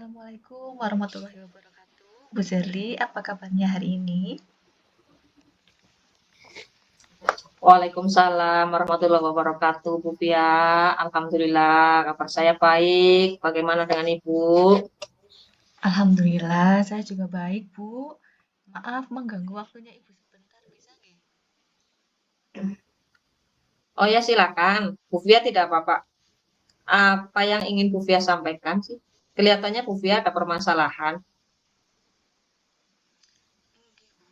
Assalamualaikum warahmatullahi wabarakatuh. Bu Zerli, apa kabarnya hari ini? Waalaikumsalam warahmatullahi wabarakatuh, Bu Pia. Alhamdulillah, kabar saya baik. Bagaimana dengan Ibu? Alhamdulillah, saya juga baik, Bu. Maaf mengganggu waktunya Ibu sebentar, bisa nggak? Oh ya, silakan. Bu Pia tidak apa-apa. Apa yang ingin Bu Pia sampaikan sih? Kelihatannya Bu Pia ada permasalahan.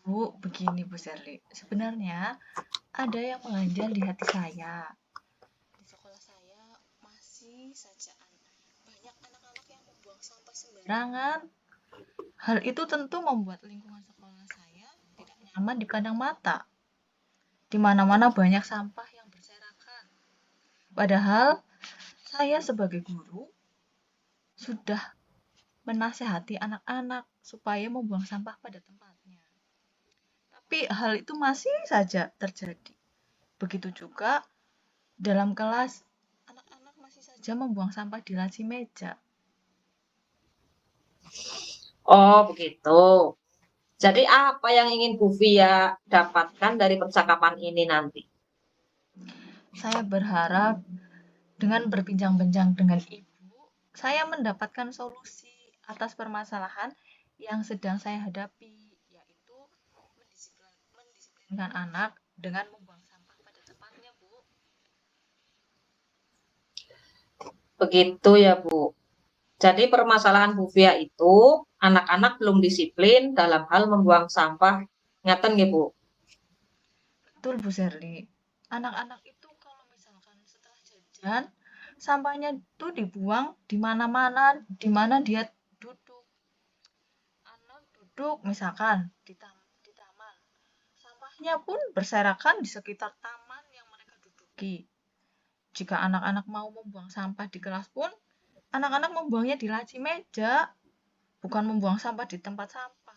Bu, begini Bu Zerli. Sebenarnya ada yang mengganjal di hati saya. Di sekolah saya masih saja banyak anak-anak yang membuang sampah sembarangan. Hal itu tentu membuat lingkungan sekolah saya tidak nyaman dipandang mata. Di mana-mana banyak sampah yang berserakan. Padahal saya sebagai guru sudah menasehati anak-anak supaya membuang sampah pada tempatnya. Tapi hal itu masih saja terjadi. Begitu juga dalam kelas, anak-anak masih saja membuang sampah di laci meja. Oh, begitu. Jadi apa yang ingin Bu Pia dapatkan dari percakapan ini nanti? Saya berharap dengan berbincang-bincang dengan Ibu, saya mendapatkan solusi atas permasalahan yang sedang saya hadapi, yaitu mendisiplinkan anak dengan membuang sampah pada tempatnya, Bu. Begitu ya, Bu. Jadi permasalahan Bu Pia itu anak-anak belum disiplin dalam hal membuang sampah. Ngaten nggih, Bu? Betul, Bu Serli. Anak-anak itu kalau misalkan setelah jajan, sampahnya itu dibuang di mana-mana, di mana dia duduk. Anak duduk misalkan di taman. Sampahnya pun berserakan di sekitar taman yang mereka duduki. Jika anak-anak mau membuang sampah di kelas pun, anak-anak membuangnya di laci meja, bukan membuang sampah di tempat sampah.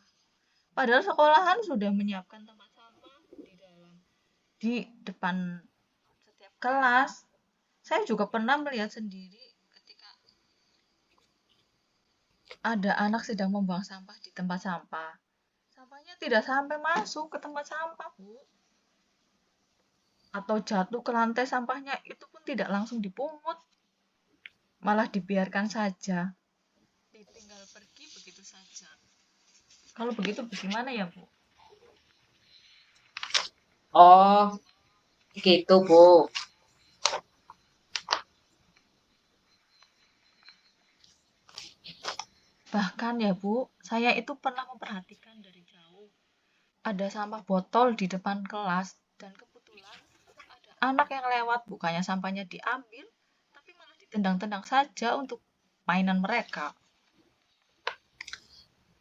Padahal sekolahan sudah menyiapkan tempat sampah di depan setiap kelas. Saya juga pernah melihat sendiri ketika ada anak sedang membuang sampah di tempat sampah. Sampahnya tidak sampai masuk ke tempat sampah, Bu. Atau jatuh ke lantai sampahnya itu pun tidak langsung dipungut. Malah dibiarkan saja. Ditinggal pergi begitu saja. Kalau begitu bagaimana ya, Bu? Oh, gitu, Bu. Bahkan ya, Bu, saya itu pernah memperhatikan dari jauh. Ada sampah botol di depan kelas dan kebetulan ada anak yang lewat, bukannya sampahnya diambil, tapi malah ditendang-tendang saja untuk mainan mereka.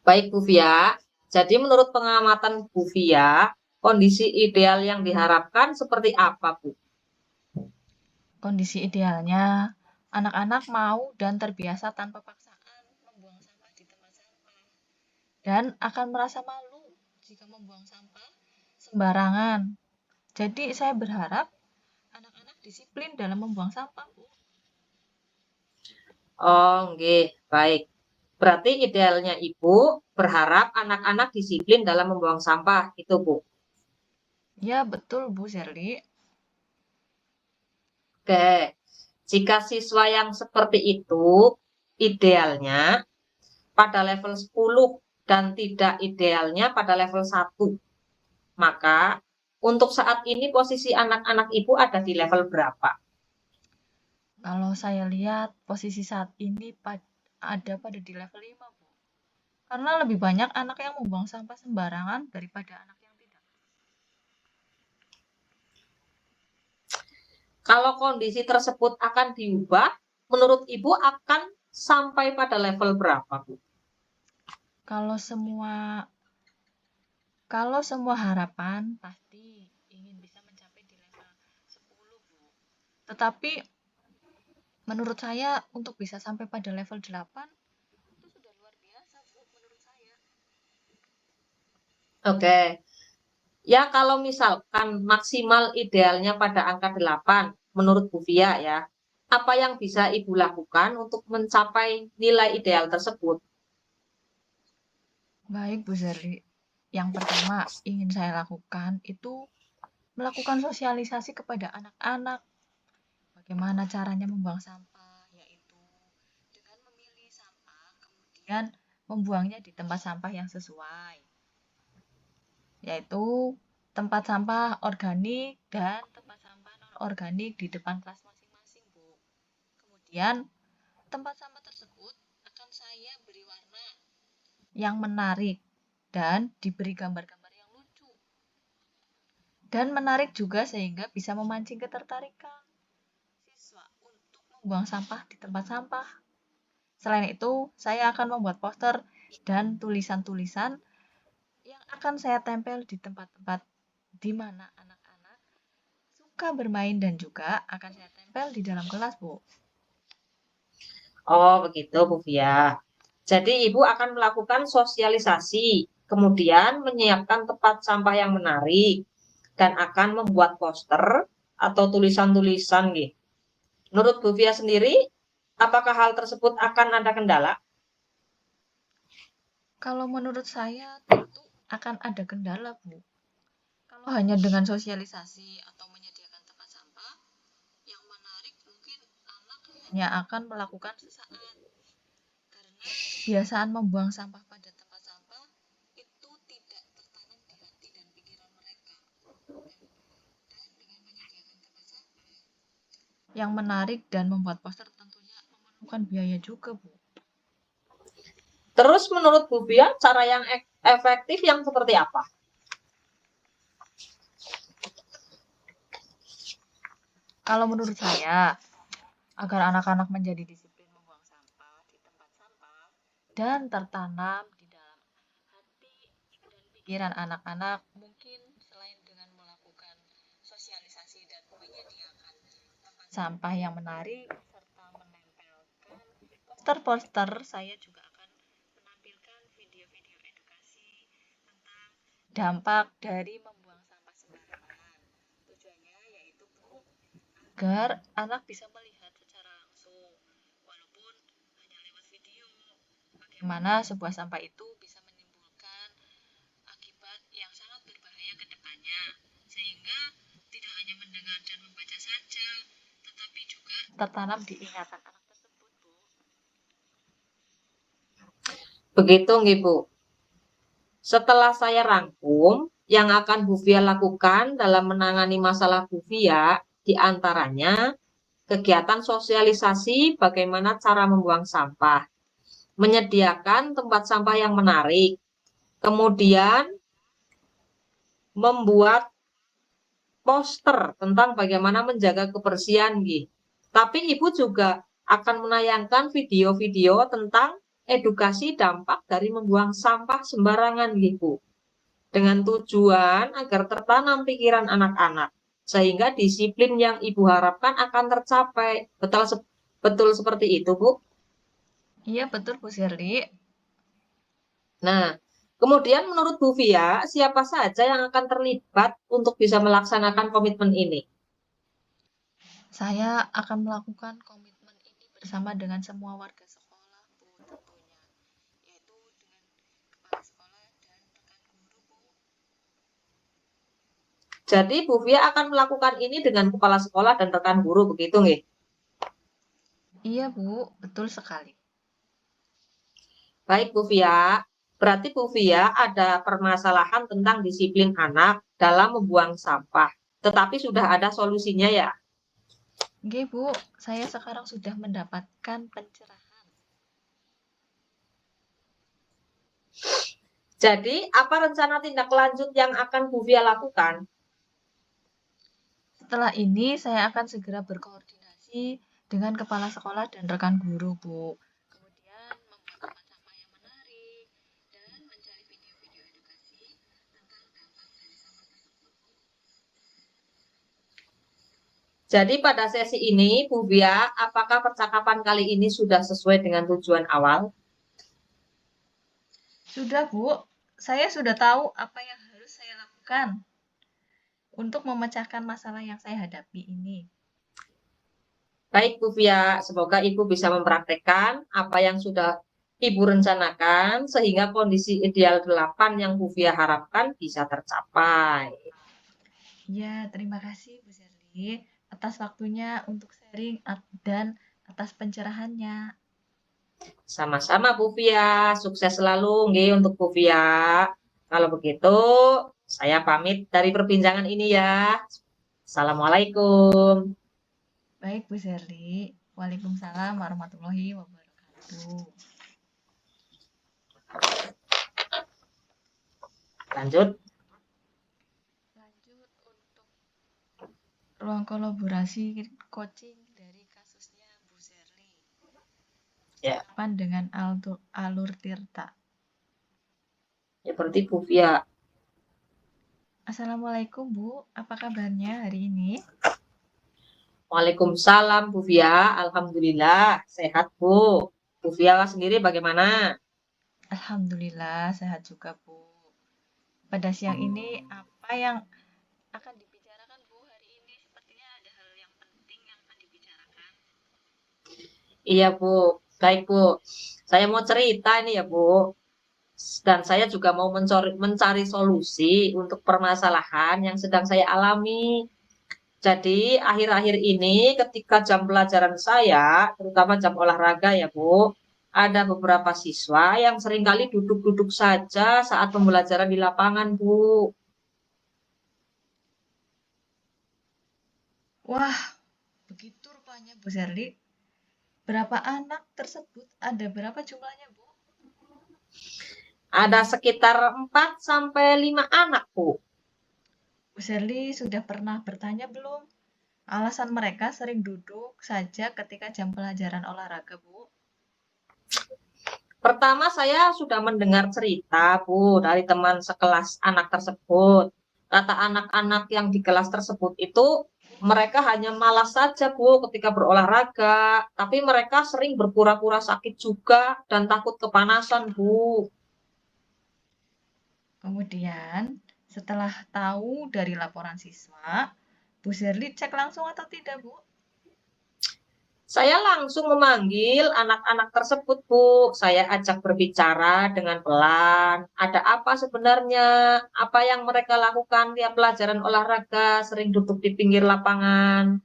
Baik, Bu Via. Jadi menurut pengamatan Bu Via, kondisi ideal yang diharapkan seperti apa, Bu? Kondisi idealnya, anak-anak mau dan terbiasa tanpa paksaan membuang sampah di tempat sampah dan akan merasa malu jika membuang sampah sembarangan. Jadi saya berharap anak-anak disiplin dalam membuang sampah, Bu. Oh, nggih, baik. Berarti idealnya Ibu berharap anak-anak disiplin dalam membuang sampah, itu, Bu. Ya, betul, Bu Sherly. Oke. Jika siswa yang seperti itu idealnya pada level 10 dan tidak idealnya pada level 1, maka untuk saat ini posisi anak-anak Ibu ada di level berapa? Kalau saya lihat posisi saat ini ada pada di level 5, Bu. Karena lebih banyak anak yang membuang sampah sembarangan daripada anak yang tidak. Kalau kondisi tersebut akan diubah, menurut Ibu akan sampai pada level berapa, Bu? Kalau semua kalau semua harapan pasti ingin bisa mencapai di level 10, Bu. Tetapi menurut saya untuk bisa sampai pada level 8 itu sudah luar biasa, Bu, menurut saya. Oke. Ya, kalau misalkan maksimal idealnya pada angka 8, menurut Bu Fia ya. apa yang bisa Ibu lakukan untuk mencapai nilai ideal tersebut? Baik, Bu Zerli. Yang pertama ingin saya lakukan itu melakukan sosialisasi kepada anak-anak. Bagaimana caranya membuang sampah, yaitu dengan memilih sampah, kemudian membuangnya di tempat sampah yang sesuai, yaitu tempat sampah organik dan tempat sampah non-organik di depan kelas masing-masing, Bu. Kemudian, tempat sampah tersebut akan saya beri warna yang menarik dan diberi gambar-gambar yang lucu. Dan menarik juga sehingga bisa memancing ketertarikan siswa untuk membuang sampah di tempat sampah. Selain itu, saya akan membuat poster dan tulisan-tulisan yang akan saya tempel di tempat-tempat di mana anak-anak suka bermain dan juga akan saya tempel di dalam kelas, Bu. Oh, begitu, Bu Fia. Jadi Ibu akan melakukan sosialisasi, kemudian menyiapkan tempat sampah yang menarik, dan akan membuat poster atau tulisan-tulisan gitu. Menurut Bu Fia sendiri, apakah hal tersebut akan ada kendala? Kalau menurut saya tentu akan ada kendala, Bu. Kalau hanya dengan sosialisasi atau menyediakan tempat sampah, yang menarik mungkin anak hanya akan melakukan sesaat. Karena kebiasaan membuang sampah pada tempat sampah itu tidak tertanam di hati dan pikiran mereka. Dan dengan menyediakan tempat sampah yang menarik dan membuat poster tentunya memerlukan biaya juga, Bu. Terus menurut Bu Fia, cara yang efektif yang seperti apa? Kalau menurut saya, agar anak-anak menjadi disiplin membuang sampah di tempat sampah dan tertanam di dalam hati dan pikiran anak-anak, mungkin selain dengan melakukan sosialisasi dan menyediakan tempat sampah yang menarik serta menempelkan poster-poster, saya juga akan menampilkan video-video edukasi tentang dampak dari membuang sampah sembarangan. Tujuannya yaitu agar anak bisa melihat secara langsung, walaupun hanya lewat video, bagaimana sebuah sampah itu bisa menimbulkan akibat yang sangat berbahaya ke depannya, sehingga tidak hanya mendengar dan membaca saja, tetapi juga tertanam di ingatan anak tersebut, Bu. Begitu nggih, Bu. Setelah saya rangkum, yang akan Bu Fia lakukan dalam menangani masalah Bu Fia, diantaranya kegiatan sosialisasi bagaimana cara membuang sampah, menyediakan tempat sampah yang menarik, kemudian membuat poster tentang bagaimana menjaga kebersihan gitu. Tapi Ibu juga akan menayangkan video-video tentang edukasi dampak dari membuang sampah sembarangan gitu. Dengan tujuan agar tertanam pikiran anak-anak sehingga disiplin yang Ibu harapkan akan tercapai. Betul seperti itu, Bu. Iya, betul, Bu Sirli. Nah, kemudian menurut Bu Fia, siapa saja yang akan terlibat untuk bisa melaksanakan komitmen ini? Saya akan melakukan komitmen ini bersama dengan semua warga sekolah, Bu, tentunya, yaitu dengan kepala sekolah dan rekan guru, Bu. Jadi Bu Fia akan melakukan ini dengan kepala sekolah dan rekan guru, begitu nggih? Iya, Bu, betul sekali. Baik Bu Fia, berarti Bu Fia ada permasalahan tentang disiplin anak dalam membuang sampah. Tetapi sudah ada solusinya ya. Oke, Bu, saya sekarang sudah mendapatkan pencerahan. Jadi, apa rencana tindak lanjut yang akan Bu Fia lakukan? Setelah ini, saya akan segera berkoordinasi dengan kepala sekolah dan rekan guru, Bu. Kemudian membuat tempat sampah yang menarik dan mencari video-video edukasi tentang dampak dari sampah tersebut, Bu. Jadi pada sesi ini, Bu Fia, apakah percakapan kali ini sudah sesuai dengan tujuan awal? Sudah, Bu. Saya sudah tahu apa yang harus saya lakukan untuk memecahkan masalah yang saya hadapi ini. Baik Bu Via, semoga Ibu bisa mempraktekkan apa yang sudah Ibu rencanakan sehingga kondisi ideal 8 yang Bu Via harapkan bisa tercapai. Ya, terima kasih Bu Sherly atas waktunya untuk sharing dan atas pencerahannya. Sama-sama Bu Via, sukses selalu nggih untuk Bu Via. Kalau begitu, saya pamit dari perbincangan ini ya. Assalamualaikum. Baik Bu Sherly, Waalaikumsalam warahmatullahi wabarakatuh. Lanjut. Lanjut untuk ruang kolaborasi coaching dari kasusnya Bu Sherly. Ya, Sarapan dengan Alur Tirta. ya berarti Bu Via. Assalamualaikum Bu, apa kabarnya hari ini? Waalaikumsalam Bu Via, Alhamdulillah sehat Bu. Bu Via sendiri bagaimana? Alhamdulillah sehat juga Bu. Pada siang ini apa yang akan dibicarakan Bu hari ini? Sepertinya ada hal yang penting yang akan dibicarakan. Iya Bu, baik Bu. Saya mau cerita ini ya Bu. Dan saya juga mau mencari solusi untuk permasalahan yang sedang saya alami. Jadi akhir-akhir ini ketika jam pelajaran saya, terutama jam olahraga ya Bu, ada beberapa siswa yang seringkali duduk-duduk saja saat pembelajaran di lapangan Bu. Wah, begitu rupanya Bu Sherly. Berapa anak tersebut? Ada berapa jumlahnya Bu? Ada sekitar 4 sampai 5 anak Bu. Bu Sherly sudah pernah bertanya belum? Alasan mereka sering duduk saja ketika jam pelajaran olahraga, Bu. Pertama saya sudah mendengar cerita Bu dari teman sekelas anak tersebut. Kata anak-anak yang di kelas tersebut itu mereka hanya malas saja Bu ketika berolahraga, tapi mereka sering berpura-pura sakit juga dan takut kepanasan Bu. Kemudian, setelah tahu dari laporan siswa, Bu Sherly cek langsung atau tidak, Bu? Saya langsung memanggil anak-anak tersebut, Bu. Saya ajak berbicara dengan pelan. Ada apa sebenarnya? Apa yang mereka lakukan tiap pelajaran olahraga, sering duduk di pinggir lapangan?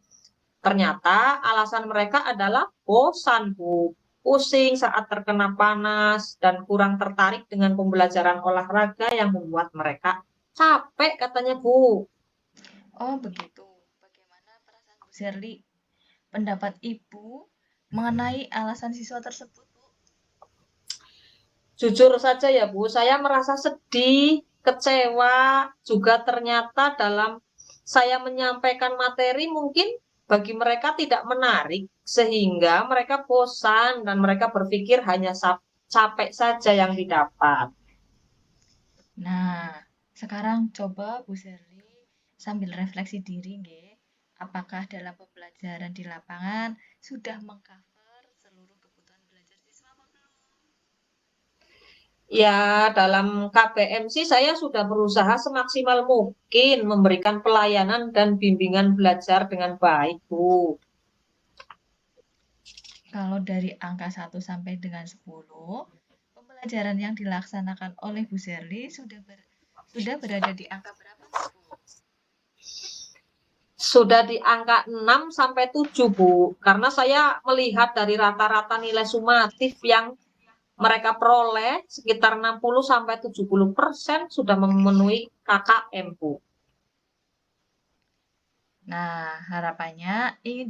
Ternyata alasan mereka adalah bosan, Bu. Pusing saat terkena panas dan kurang tertarik dengan pembelajaran olahraga yang membuat mereka capek katanya, Bu. Oh, begitu. Bagaimana perasaan Bu Sherly? Pendapat Ibu mengenai alasan siswa tersebut, Bu? Jujur saja ya Bu, saya merasa sedih, kecewa, juga ternyata dalam saya menyampaikan materi mungkin bagi mereka tidak menarik, sehingga mereka bosan dan mereka berpikir hanya capek saja yang didapat. Nah, sekarang coba Bu Sherly sambil refleksi diri, nggih. Apakah dalam pembelajaran di lapangan sudah mengcover seluruh kebutuhan belajar siswa apa belum? Ya, dalam KBM sih saya sudah berusaha semaksimal mungkin memberikan pelayanan dan bimbingan belajar dengan baik, Bu. Kalau dari angka 1 sampai dengan 10, pembelajaran yang dilaksanakan oleh Bu Sherly sudah berada di angka berapa nih, Bu? Sudah di angka 6 sampai 7, Bu. Karena saya melihat dari rata-rata nilai sumatif yang mereka peroleh sekitar 60 sampai 70% sudah memenuhi KKM, Bu. Nah, harapannya ingin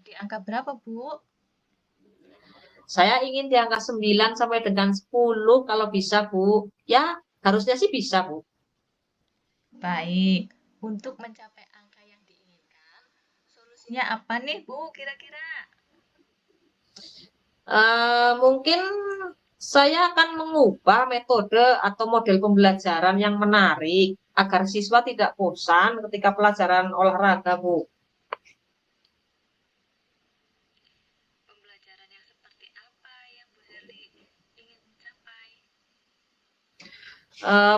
di angka berapa, Bu? Saya ingin di angka 9 sampai dengan 10 kalau bisa, Bu. Ya, harusnya sih bisa, Bu. Baik, untuk mencapai angka yang diinginkan, solusinya apa nih, Bu, kira-kira? Mungkin saya akan mengubah metode atau model pembelajaran yang menarik agar siswa tidak bosan ketika pelajaran olahraga, Bu. Pembelajaran yang seperti apa yang Bu Sherly ingin capai?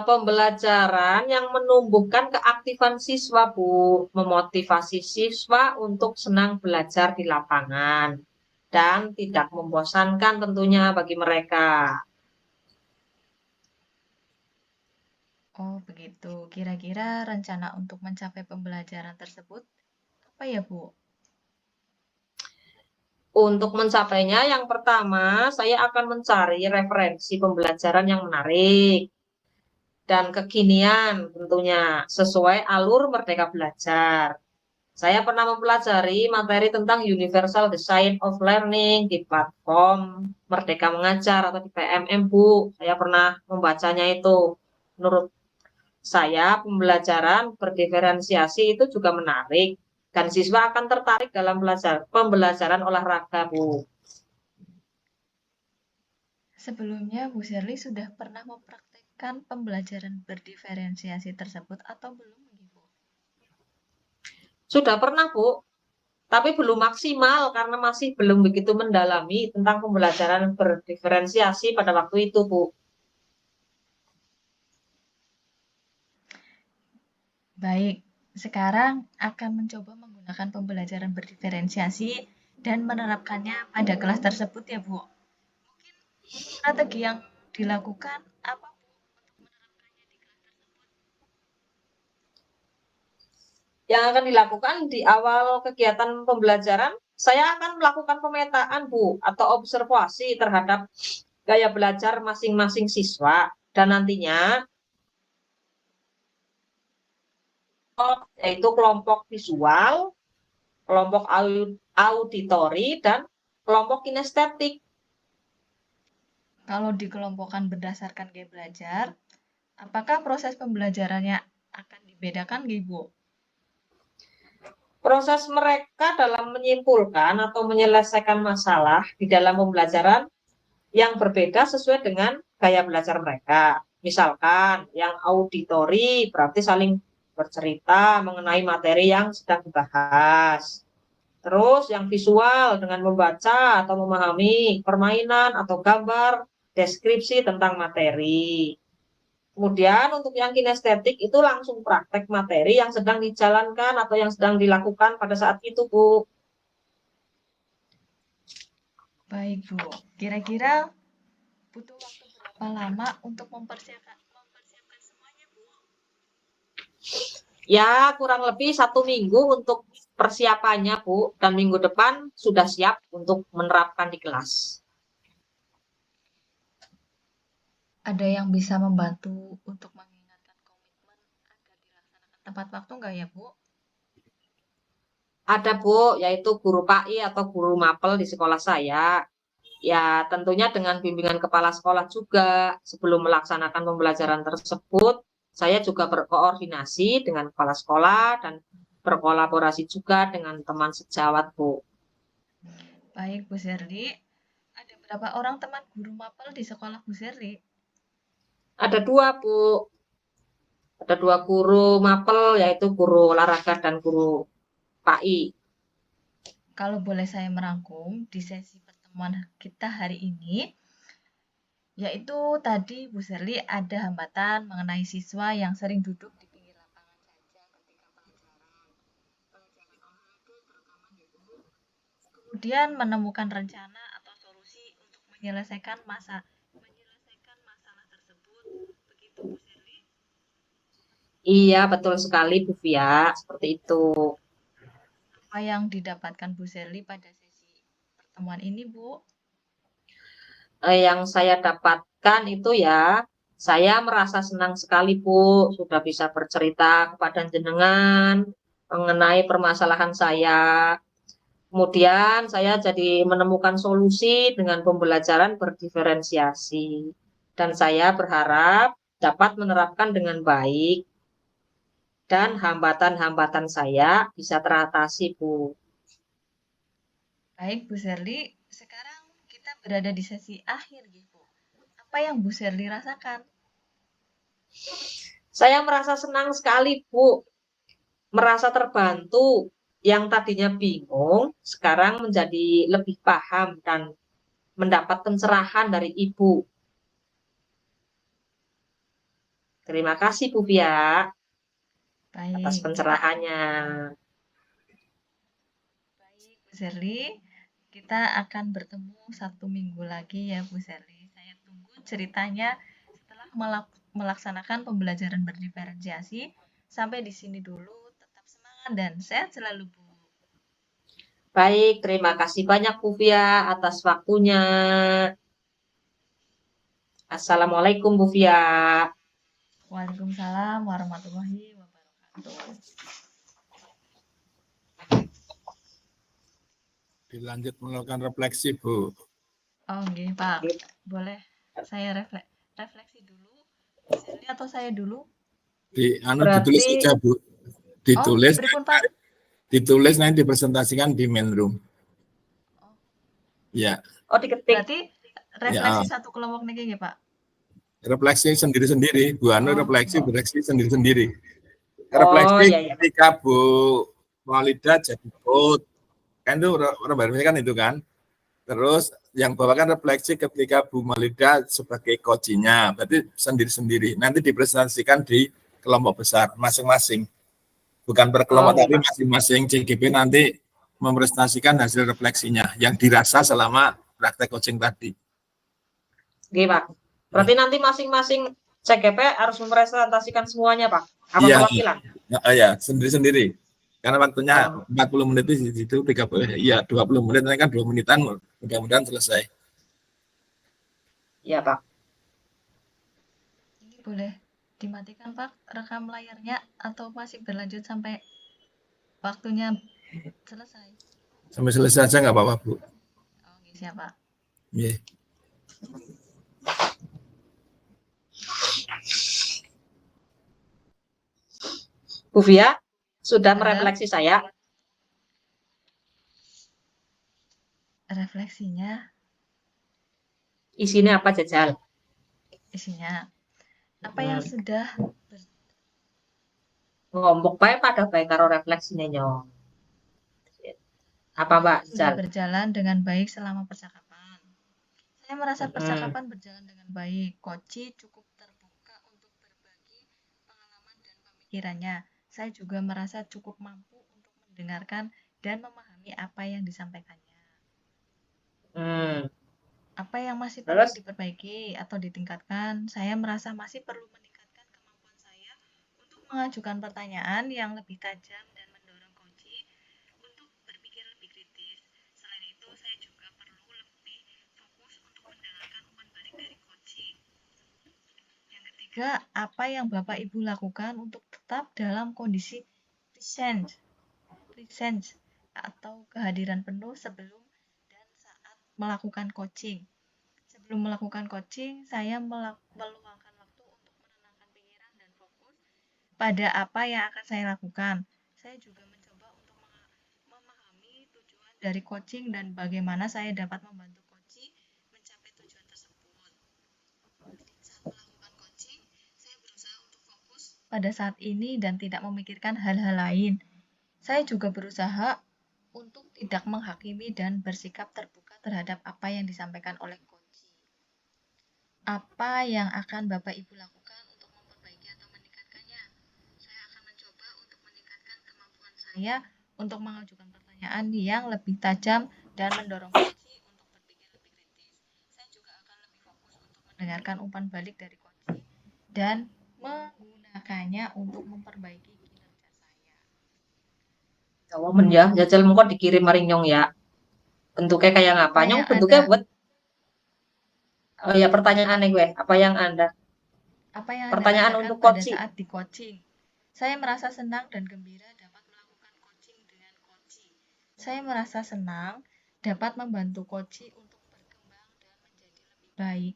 Pembelajaran yang menumbuhkan keaktifan siswa, Bu, memotivasi siswa untuk senang belajar di lapangan dan tidak membosankan tentunya bagi mereka. Oh, begitu. Kira-kira rencana untuk mencapai pembelajaran tersebut apa ya, Bu? Untuk mencapainya, yang pertama, saya akan mencari referensi pembelajaran yang menarik dan kekinian tentunya sesuai alur Merdeka Belajar. Saya pernah mempelajari materi tentang Universal Design of Learning di platform Merdeka Mengajar atau di PMM, Bu. Saya pernah membacanya itu. Menurut saya, pembelajaran berdiferensiasi itu juga menarik dan siswa akan tertarik dalam pembelajaran olahraga, Bu. Sebelumnya, Bu Sherly sudah pernah mempraktekkan pembelajaran berdiferensiasi tersebut atau belum, Bu? Sudah pernah, Bu, tapi belum maksimal karena masih belum begitu mendalami tentang pembelajaran berdiferensiasi pada waktu itu, Bu. Baik, sekarang akan mencoba menggunakan pembelajaran berdiferensiasi dan menerapkannya pada kelas tersebut ya, Bu. Strategi yang dilakukan apa, Bu? Yang akan dilakukan di awal kegiatan pembelajaran, saya akan melakukan pemetaan, Bu, atau observasi terhadap gaya belajar masing-masing siswa. Dan nantinya, yaitu kelompok visual, kelompok auditori, dan kelompok kinestetik. Kalau dikelompokkan berdasarkan gaya belajar, apakah proses pembelajarannya akan dibedakan, Bu? Proses mereka dalam menyimpulkan atau menyelesaikan masalah di dalam pembelajaran yang berbeda sesuai dengan gaya belajar mereka. Misalkan yang auditori berarti saling bercerita mengenai materi yang sedang dibahas. Terus yang visual dengan membaca atau memahami permainan atau gambar deskripsi tentang materi. Kemudian untuk yang kinestetik itu langsung praktek materi yang sedang dijalankan atau yang sedang dilakukan pada saat itu, Bu. Baik, Bu. Kira-kira butuh waktu berapa lama untuk mempersiapkan semuanya, Bu? Ya, kurang lebih 1 minggu untuk persiapannya, Bu. Dan minggu depan sudah siap untuk menerapkan di kelas. Ada yang bisa membantu untuk mengingatkan komitmen agar dilaksanakan tepat waktu nggak ya, Bu? Ada, Bu, yaitu guru PAI atau guru mapel di sekolah saya. Ya, tentunya dengan bimbingan kepala sekolah juga. Sebelum melaksanakan pembelajaran tersebut, saya juga berkoordinasi dengan kepala sekolah dan berkolaborasi juga dengan teman sejawat, Bu. Baik, Bu Serli. Ada berapa orang teman guru mapel di sekolah Bu Serli? Ada dua, Bu. Ada dua guru mapel, yaitu guru olahraga dan guru PAI. Kalau boleh saya merangkum di sesi pertemuan kita hari ini, yaitu tadi Bu Serli ada hambatan mengenai siswa yang sering duduk di pinggir lapangan saja ketika pelajaran. Pelajaran olahraga terutama gitu. Kemudian menemukan rencana atau solusi untuk menyelesaikan masalah tersebut. Begitu Bu Serli. Iya, betul sekali, Bu Fia. Seperti itu. Apa yang didapatkan Bu Serli pada sesi pertemuan ini, Bu? Yang saya dapatkan itu ya, saya merasa senang sekali, Bu, sudah bisa bercerita kepada jenengan mengenai permasalahan saya. Kemudian saya jadi menemukan solusi dengan pembelajaran berdiferensiasi. Dan saya berharap dapat menerapkan dengan baik dan hambatan-hambatan saya bisa teratasi, Bu. Baik, Bu Serli. Sekarang kita berada di sesi akhir, Bu. Apa yang Bu Serli rasakan? Saya merasa senang sekali, Bu, merasa terbantu. Yang tadinya bingung, sekarang menjadi lebih paham dan mendapat pencerahan dari Ibu. Terima kasih Bu Fia atas Baik, pencerahannya. baik Bu Serli. Kita akan bertemu 1 minggu lagi ya Bu Serli. Saya tunggu ceritanya setelah melaksanakan pembelajaran berdiferensiasi. Sampai di sini dulu. Tetap semangat dan sehat selalu Bu. Baik, terima kasih banyak Bu Fia atas waktunya. Assalamualaikum Bu Fia. Waalaikumsalam warahmatullahi wabarakatuh. Dilanjut melakukan refleksi, Bu. Oh, nggih, Pak. Boleh saya refleksi dulu? Bu Serli atau saya dulu? Ditulis Berarti, saja, Bu. Oh, Ditulis, pripun, Pak? ditulis nanti dipresentasikan di main room. Oh, Ya, oh diketik. berarti refleksi ya. satu kelompok niki nggih, Pak? Refleksi sendiri-sendiri. Bu Anu Oh, refleksi sendiri-sendiri. Oh Refleksi iya, iya. ketika Bu Walida jadi vote. Kan itu refleksi kan itu kan. Terus yang bawakan refleksi ketika Bu Malida sebagai coachnya, berarti sendiri-sendiri. Nanti dipresentasikan di kelompok besar masing-masing. Bukan per kelompok, Oh, tapi Pak. masing-masing CGP nanti mempresentasikan hasil refleksinya yang dirasa selama praktek coaching tadi. Oke, Pak. Berarti nanti masing-masing CGP harus mempresentasikan semuanya, Pak? Apa Iya, perwakilan? ya, sendiri-sendiri. Karena waktunya Oh, 40 menit di situ, 30, ya 20 menit, nanti kan 2 menitan, mudah-mudahan selesai. iya, Pak. ini boleh dimatikan, Pak, rekam layarnya atau masih berlanjut sampai waktunya selesai? Sampai selesai aja nggak apa-apa, Bu. Oh, nggih, siap, Pak. Iya. Bu Fia sudah Halo, merefleksi saya. refleksinya Isinya apa, Jajal? isinya apa yang sudah Ngomong baik pada baik karo refleksinya, nyong. Apa, Mbak sudah Jal? berjalan dengan baik selama percakapan. Saya merasa percakapan berjalan dengan baik. Koci cukup terbuka untuk berbagi pengalaman dan pemikirannya. Saya juga merasa cukup mampu untuk mendengarkan dan memahami apa yang disampaikannya. Hmm. Apa yang masih perlu Terus? diperbaiki atau ditingkatkan? Saya merasa masih perlu meningkatkan kemampuan saya untuk mengajukan pertanyaan yang lebih tajam dan mendorong Koci untuk berpikir lebih kritis. Selain itu, saya juga perlu lebih fokus untuk mendengarkan umpan balik dari Koci. Yang ketiga, apa yang Bapak Ibu lakukan untuk tetap dalam kondisi presence atau kehadiran penuh sebelum dan saat melakukan coaching. Sebelum melakukan coaching, saya meluangkan waktu untuk menenangkan pikiran dan fokus pada apa yang akan saya lakukan. Saya juga mencoba untuk memahami tujuan dari coaching dan bagaimana saya dapat membantu coaching mencapai tujuan tersebut. Saat melakukan coaching, saya berusaha untuk fokus pada saat ini dan tidak memikirkan hal-hal lain. Saya juga berusaha untuk tidak menghakimi dan bersikap terbuka terhadap apa yang disampaikan oleh coaching. Apa yang akan Bapak Ibu lakukan untuk memperbaiki atau meningkatkannya? Saya akan mencoba untuk meningkatkan kemampuan saya untuk mengajukan pertanyaan yang lebih tajam dan mendorong coaching untuk berpikir lebih kritis. Saya juga akan lebih fokus untuk mendengarkan umpan balik dari coaching dan menggunakannya untuk memperbaiki kinerja saya. Woman ya, Jajal mengko dikirim maring nyong ya. Bentuknya kayak ngapa? Apa Nyong yang bentuknya Anda buat oh ya pertanyaannya gue. Apa yang Anda? Apa yang Anda Pertanyaan rasakan untuk pada coaching. saat di coaching? Saya merasa senang dan gembira dapat melakukan coaching dengan coaching. Saya merasa senang dapat membantu coaching untuk berkembang dan menjadi lebih baik.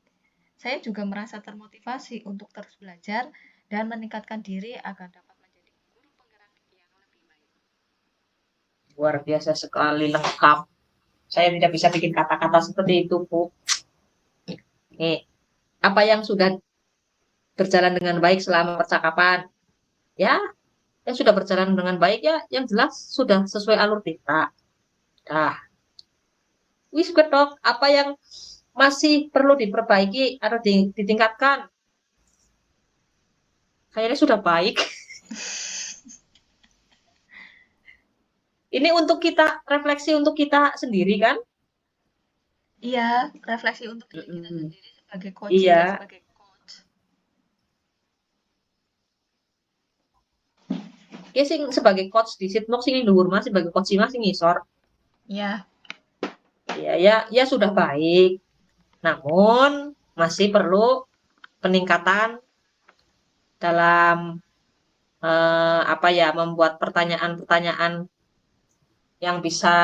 Saya juga merasa termotivasi untuk terus belajar dan meningkatkan diri agar dapat menjadi guru penggerak yang lebih baik. Luar biasa sekali, lengkap. Saya tidak bisa bikin kata-kata seperti itu, Bu. Nih, apa yang sudah berjalan dengan baik selama percakapan? Ya, yang sudah berjalan dengan baik ya, yang jelas sudah sesuai alur kita. Nah, wis dok, apa yang masih perlu diperbaiki atau ditingkatkan? kayaknya sudah baik. Ini untuk kita refleksi untuk kita sendiri kan? Iya, refleksi untuk diri kita Mm-mm. sendiri sebagai coaching dan Iya, sebagai coach. ya sing sebagai coach di Sitmok sing dhuwur Mas sebagai coach Mas sing ngisor. Ya, Ya sudah baik. Namun masih perlu peningkatan dalam apa ya membuat pertanyaan-pertanyaan yang bisa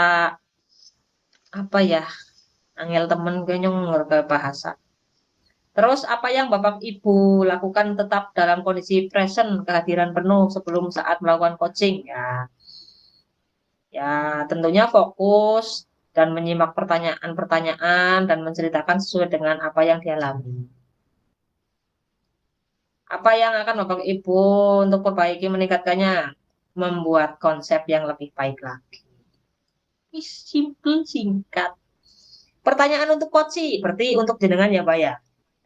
apa ya angel temen kayaknya ngerti bahasa. Terus apa yang Bapak Ibu lakukan tetap dalam kondisi present, kehadiran penuh sebelum saat melakukan coaching ya. Ya, tentunya fokus dan menyimak pertanyaan-pertanyaan dan menceritakan sesuai dengan apa yang dialami. Apa yang akan Bapak Ibu untuk perbaiki meningkatkannya? Membuat konsep yang lebih baik lagi. Ini simple, singkat. Pertanyaan untuk coaching, berarti untuk jenengan ya, Pak ya?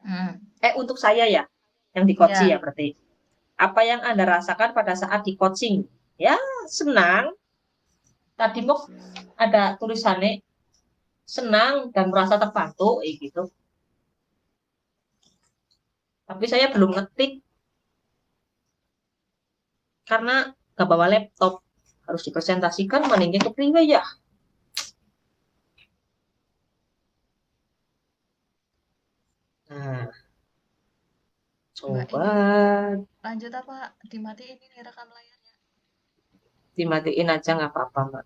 hmm, Untuk saya ya, yang di coaching ya, ya berarti. Apa yang Anda rasakan pada saat di coaching? Ya, senang. Tadi mau ada tulisannya senang dan merasa terbantu, gitu. Tapi saya belum ngetik karena nggak bawa laptop. Harus dipresentasikan, mendingnya kepriwe ya. Nah, Mbak coba ini lanjut apa? Dimatiin ini rekam layarnya. dimatiin aja nggak apa-apa, Mbak.